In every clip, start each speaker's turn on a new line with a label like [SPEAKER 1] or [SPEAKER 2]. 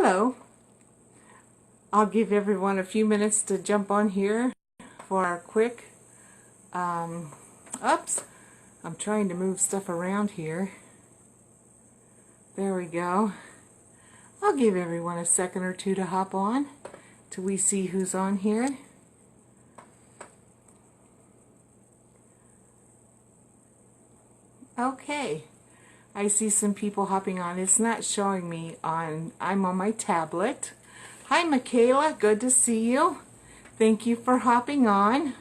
[SPEAKER 1] Hello. I'll give everyone a few minutes to jump on here for our quick, oops, I'm trying to move stuff around here. There we go. I'll give everyone a second or two to hop on till we see who's on here. Okay, I see some people hopping on. It's not showing me on, I'm on my tablet. Hi Michaela, good to see you. Thank you for hopping on.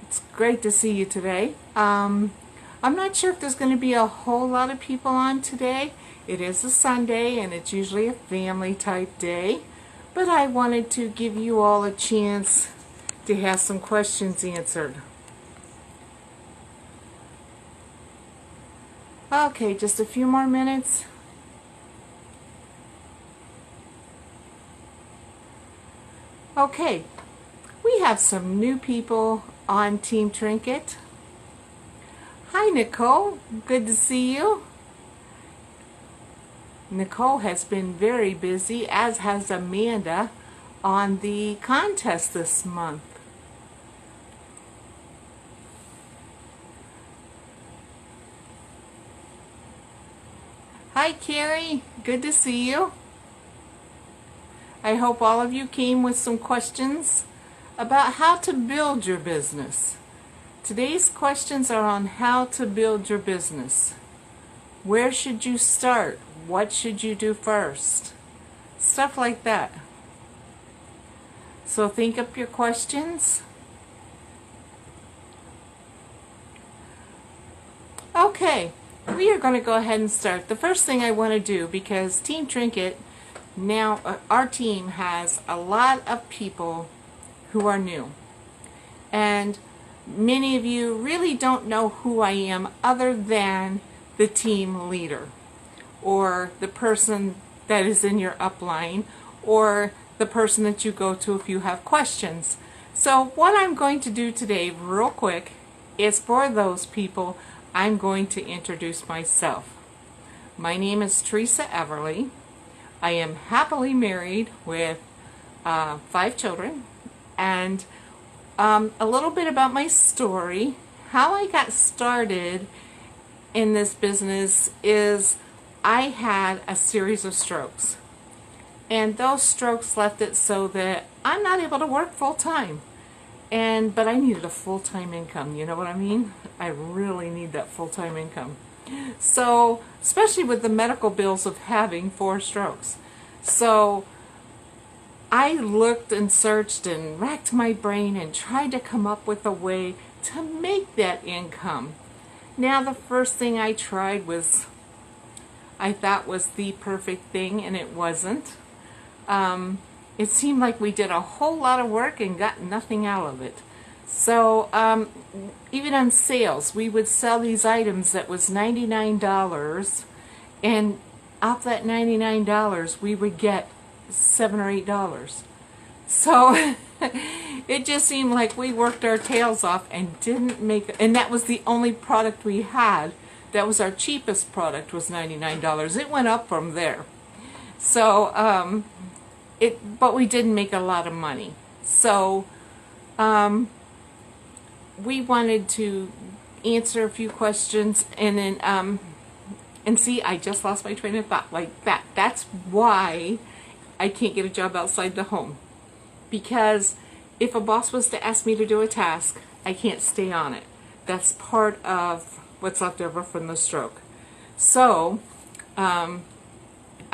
[SPEAKER 1] It's great to see you today. I'm not sure if there's going to be a whole lot of people on today. It is a Sunday and it's usually a family type day, but I wanted to give you all a chance to have some questions answered. Okay, just a few more minutes. Okay, we have some new people on Team Trinket. Hi Nicole, good to see you. Nicole has been very busy, as has Amanda, on the contest this month. Hi Carrie, good to see you. I hope all of you came with some questions about how to build your business. Today's questions are on how to build your business. Where should you start? What should you do first? Stuff like that. So think up your questions. Okay, we are going to go ahead and start. The first thing I want to do, because Team Trinket, now our team has a lot of people who are new. And many of you really don't know who I am other than the team leader, or the person that is in your upline, or the person that you go to if you have questions. So what I'm going to do today real quick is, for those people, I'm going to introduce myself. My name is Teresa Everly. I am happily married with 5 children, and a little bit about my story. How I got started in this business is I had a series of strokes, and those strokes left it so that I'm not able to work full-time. But I needed a full-time income, you know what I mean? I really need that full-time income. So, especially with the medical bills of having 4 strokes. So, I looked and searched and racked my brain and tried to come up with a way to make that income. Now, the first thing I tried was, I thought was the perfect thing, and it wasn't. It seemed like we did a whole lot of work and got nothing out of it. So even on sales, we would sell these items that was $99, and off that $99 we would get $7 or $8. So it just seemed like we worked our tails off and didn't make, and that was the only product we had. That was our cheapest product, was $99. It went up from there. So but we didn't make a lot of money. So we wanted to answer a few questions, and then and see, I just lost my train of thought like that. That's why I can't get a job outside the home, because if a boss was to ask me to do a task, I can't stay on it. That's part of what's left over from the stroke. So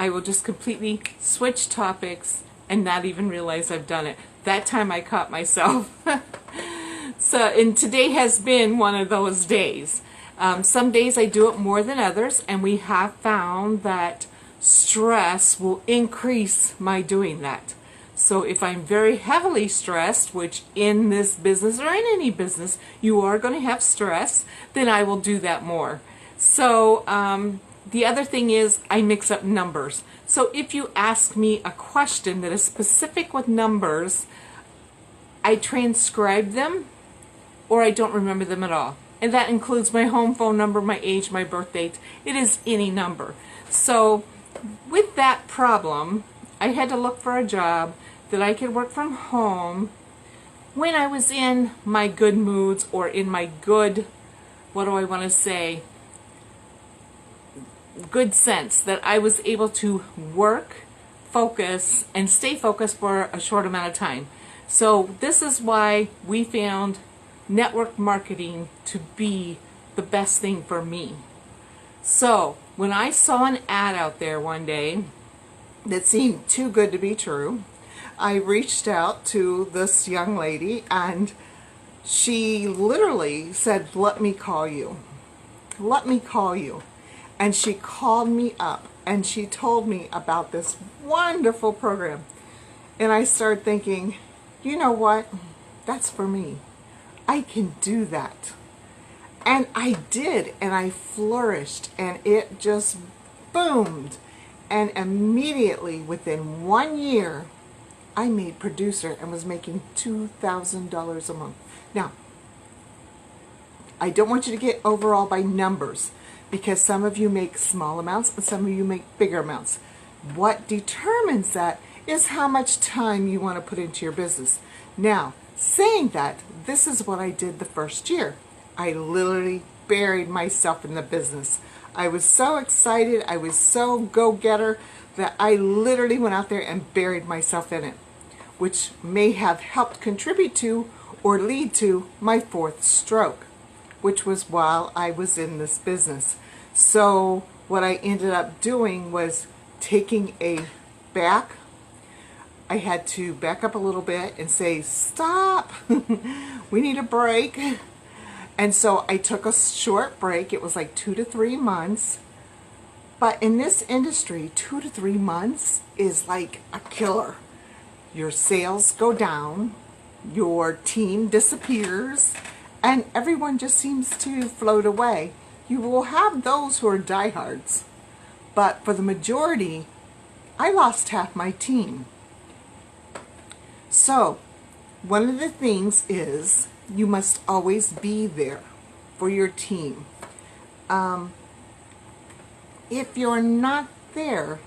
[SPEAKER 1] I will just completely switch topics and not even realize I've done it. That time I caught myself. And today has been one of those days. Some days I do it more than others, and we have found that stress will increase my doing that. So if I'm very heavily stressed, which in this business or in any business you are going to have stress, then I will do that more. So the other thing is, I mix up numbers. So if you ask me a question that is specific with numbers, I transcribe them, or I don't remember them at all. And that includes my home phone number, my age, my birth date. It is any number. So with that problem, I had to look for a job that I could work from home when I was in my good moods or in my good, what do I want to say, good sense, that I was able to work, focus, and stay focused for a short amount of time. So this is why we found network marketing to be the best thing for me. So when I saw an ad out there one day that seemed too good to be true, I reached out to this young lady, and she literally said, "Let me call you. Let me call you." And she called me up and she told me about this wonderful program. And I started thinking, you know what? That's for me. I can do that. And I did, and I flourished, and it just boomed. And immediately, within 1 year, I made producer and was making $2,000 a month. Now, I don't want you to get overall by numbers, because some of you make small amounts and some of you make bigger amounts. What determines that is how much time you want to put into your business. Now, saying that, this is what I did the first year. I literally buried myself in the business. I was so excited, I was so go-getter, that I literally went out there and buried myself in it, which may have helped contribute to or lead to my 4th stroke, which was while I was in this business. So what I ended up doing was taking a back. I had to back up a little bit and say, stop, we need a break. And so I took a short break. It was like 2 to 3 months. But in this industry, 2 to 3 months is like a killer. Your sales go down, your team disappears, and everyone just seems to float away. You will have those who are diehards, but for the majority, I lost half my team. So, one of the things is you must always be there for your team. If you're not there,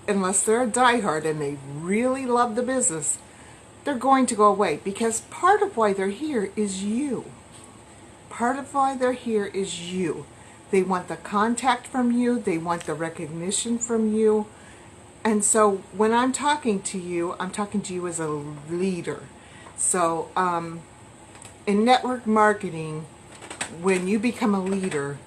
[SPEAKER 1] unless they're a diehard and they really love the business, they're going to go away, because part of why they're here is you. Part of why they're here is you. They want the contact from you. They want the recognition from you. And so when I'm talking to you as a leader. So in network marketing, when you become a leader,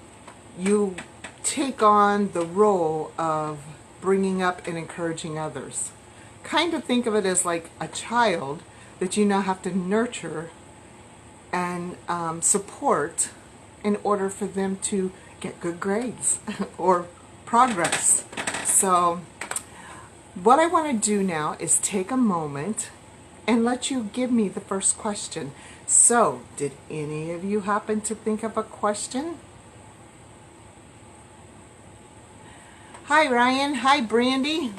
[SPEAKER 1] you take on the role of bringing up and encouraging others. Kind of think of it as like a child that you now have to nurture and support in order for them to get good grades or progress. So what I want to do now is take a moment and let you give me the first question. So, did any of you happen to think of a question? Hi Ryan, hi Brandy.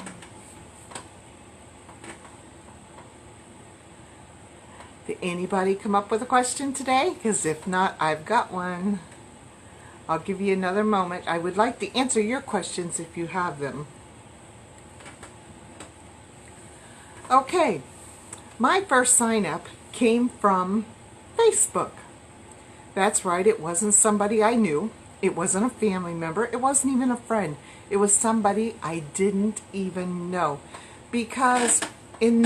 [SPEAKER 1] Did anybody come up with a question today? Because if not, I've got one. I'll give you another moment. I would like to answer your questions if you have them. Okay, my first sign up came from Facebook. That's right, it wasn't somebody I knew. It wasn't a family member. It wasn't even a friend. It was somebody I didn't even know. Because in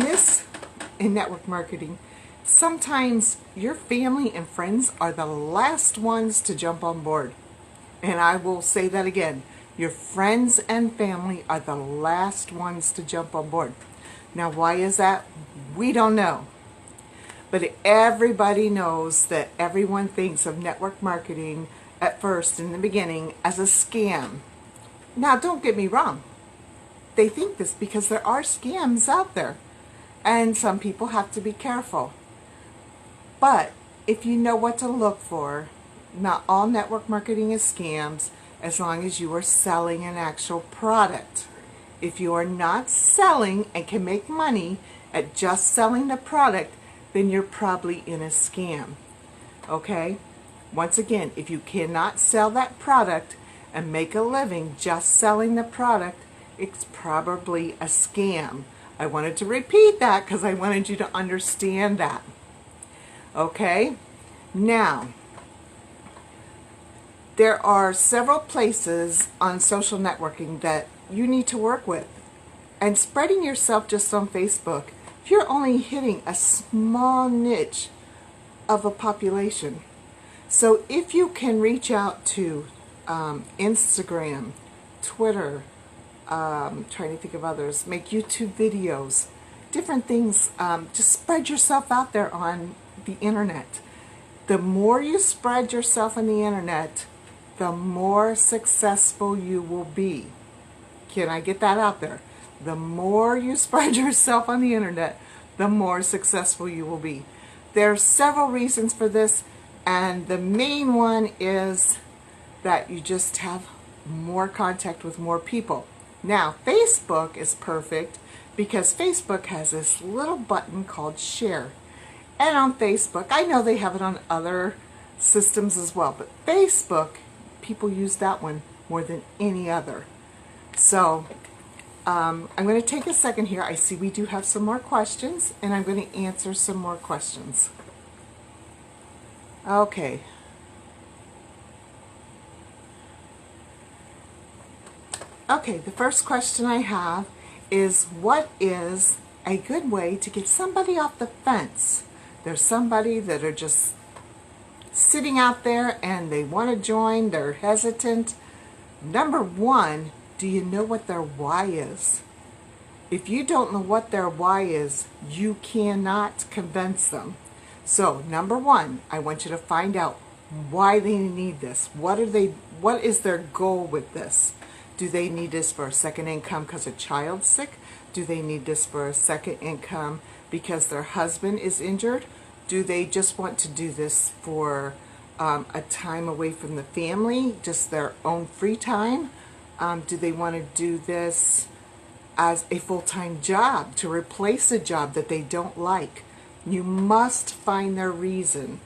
[SPEAKER 1] network marketing, sometimes your family and friends are the last ones to jump on board. And I will say that again. Your friends and family are the last ones to jump on board. Now, why is that? We don't know. But everybody knows that everyone thinks of network marketing at first, in the beginning, as a scam. Now, don't get me wrong. They think this because there are scams out there. And some people have to be careful. But if you know what to look for, not all network marketing is scams as long as you are selling an actual product. If you are not selling and can make money at just selling the product, then you're probably in a scam. Okay? Once again, if you cannot sell that product and make a living just selling the product, it's probably a scam. I wanted to repeat that because I wanted you to understand that. Okay? Now, there are several places on social networking that you need to work with. And spreading yourself just on Facebook, you're only hitting a small niche of a population. So if you can reach out to Instagram, Twitter, trying to think of others, make YouTube videos, different things, just spread yourself out there on the internet. The more you spread yourself on the internet, the more successful you will be. Can I get that out there? The more you spread yourself on the internet, the more successful you will be. There are several reasons for this, and the main one is that you just have more contact with more people. Now, Facebook is perfect because Facebook has this little button called share. And on Facebook, I know they have it on other systems as well, but Facebook, people use that one more than any other. So I'm going to take a second here. I see we do have some more questions, and I'm going to answer some more questions. Okay. Okay, the first question I have is, what is a good way to get somebody off the fence? There's somebody that are just sitting out there and they want to join, they're hesitant. Number one, do you know what their why is? If you don't know what their why is, you cannot convince them. So, number one, I want you to find out why they need this. What is their goal with this? Do they need this for a second income because a child's sick? Do they need this for a second income because their husband is injured? Do they just want to do this for a time away from the family, just their own free time? Do they want to do this as a full-time job to replace a job that they don't like? You must find their reason.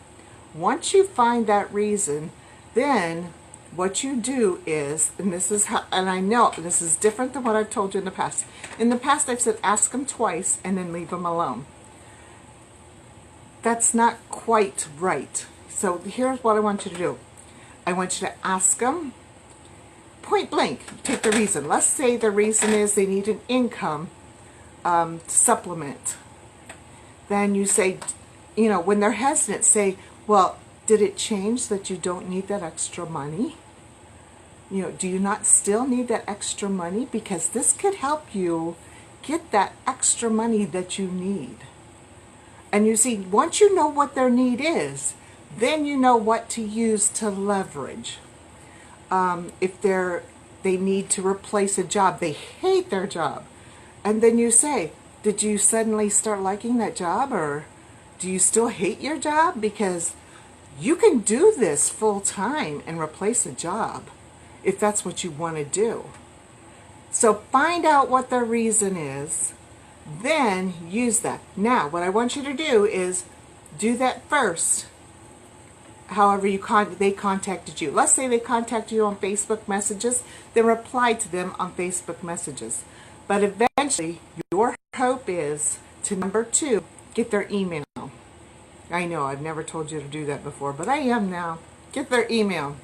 [SPEAKER 1] Once you find that reason, then what you do is, and this is how, and I know this is different than what I've told you in the past. In the past, I've said ask them twice and then leave them alone. That's not quite right. So here's what I want you to do. I want you to ask them point blank. Take the reason. Let's say the reason is they need an income supplement. Then you say, you know, when they're hesitant, say, well, did it change that you don't need that extra money? You know, do you not still need that extra money? Because this could help you get that extra money that you need. And you see, once you know what their need is, then you know what to use to leverage. If they need to replace a job, they hate their job. And then you say, did you suddenly start liking that job, or do you still hate your job? Because you can do this full time and replace a job if that's what you want to do. So find out what their reason is, then use that. Now, what I want you to do is do that first. However they contacted you. Let's say they contacted you on Facebook messages, then reply to them on Facebook messages. But eventually, your hope is to, number two, get their email. I know, I've never told you to do that before, but I am now. Get their email.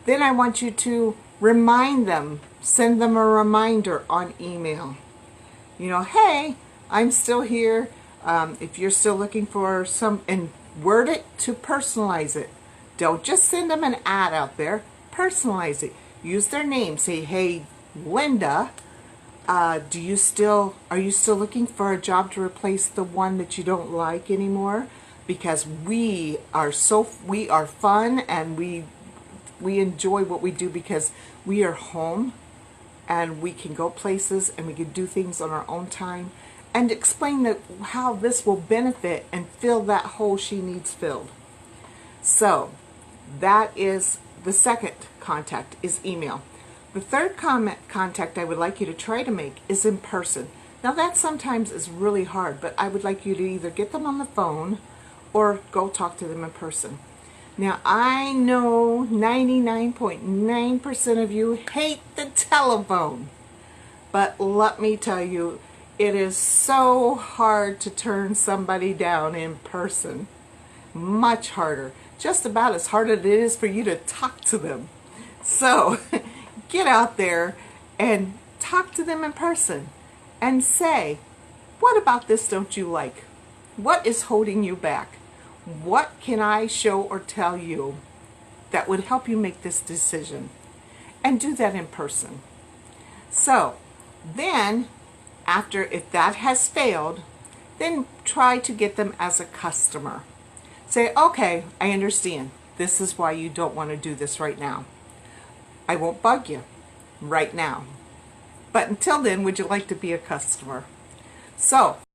[SPEAKER 1] Then I want you to remind them, send them a reminder on email. You know, hey, I'm still here. If you're still looking for some, and word it to personalize it. Don't just send them an ad out there. Personalize it. Use their name. Say, hey, Linda, are you still looking for a job to replace the one that you don't like anymore? Because we are fun, and we enjoy what we do because we are home and we can go places and we can do things on our own time, and explain how this will benefit and fill that hole she needs filled. So that is the second contact, is email. The third contact I would like you to try to make is in person. Now that sometimes is really hard, but I would like you to either get them on the phone or go talk to them in person. Now, I know 99.9% of you hate the telephone, but let me tell you, it is so hard to turn somebody down in person. Much harder. Just about as hard as it is for you to talk to them. So, get out there and talk to them in person and say, what about this don't you like? What is holding you back? What can I show or tell you that would help you make this decision? And do that in person. So, then, if that has failed, then try to get them as a customer. Say, okay, I understand. This is why you don't want to do this right now. I won't bug you right now. But until then, would you like to be a customer? So,